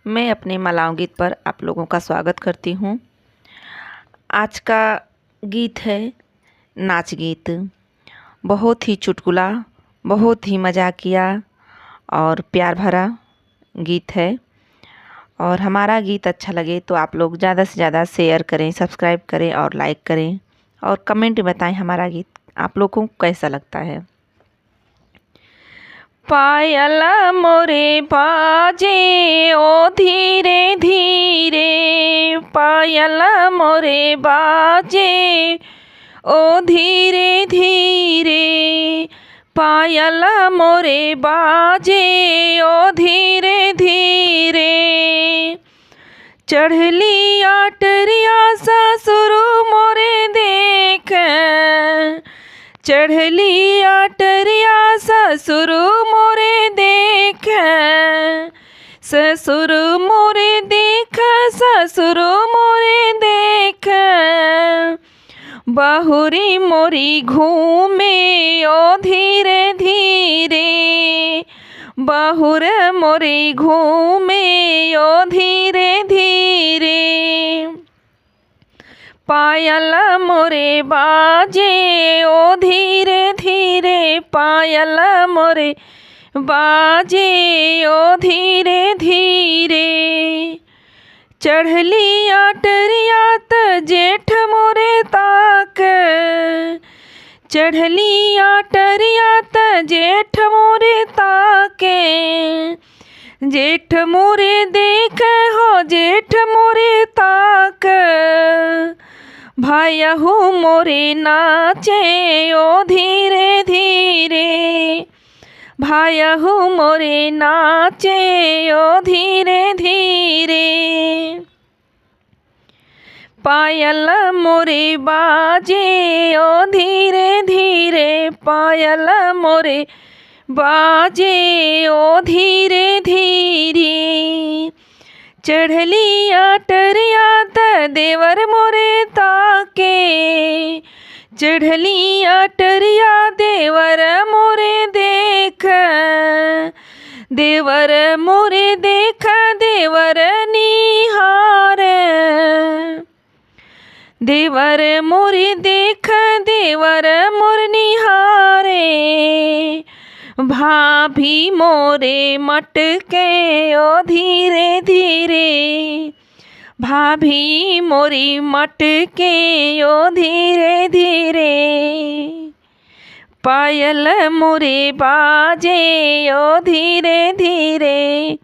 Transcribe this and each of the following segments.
मैं अपने मलाव गीत पर आप लोगों का स्वागत करती हूँ। आज का गीत है नाच गीत। बहुत ही चुटकुला, बहुत ही मजाकिया और प्यार भरा गीत है। और हमारा गीत अच्छा लगे तो आप लोग ज़्यादा से ज़्यादा शेयर करें, सब्सक्राइब करें और लाइक करें और कमेंट में बताएं हमारा गीत आप लोगों को कैसा लगता है। पायल मोरे बाजे ओ धीरे धीरे, पायल मोरे बाजे ओ धीरे धीरे, पायल मोरे बाजे ओ धीरे धीरे। चढ़ली आटरिया ससुर मोरे देख, चढ़ली आटरिया ससुर मोरे देख, ससुर मोरे देख, ससुर मोरे देख। बहुरी मोरी घूमे ओ धीरे धीरे, बहुर मोरी घूमे ओ धीरे धीरे। पायल मोरे बाजे ओ धीरे धीरे, पायल मोरे बाजे ओ धीरे धीरे। चढ़ली आटरिया त जेठ मोरे ताक, चढ़ली आटरिया त जेठ मोरे ताके, जेठ मोरे देख हो जेठ मोरे ताक। भायहु मोरे नाचे ओ धीरे धीरे, भायहु मोरे नाचे ओ धीरे धीरे। पायल मोरे बाजे ओ धीरे धीरे, पायल मोरे बाजे ओ धीरे धीरे। चढ़ली आटरिया त देवर मोरे ताके, चढ़ली आटरिया देवर मोरे देख, देवर मोरे देख, देवर निहार, देवर मोरे देख, देवर मोर निहारे। भाभी मोरे मटके ओ धीरे धीरे, भाभी मोरी मटके ओ धीरे धीरे। पायल मोरे बाजे ओ धीरे धीरे,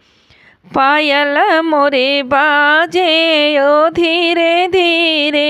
पायल मोरे बाजे ओ धीरे धीरे।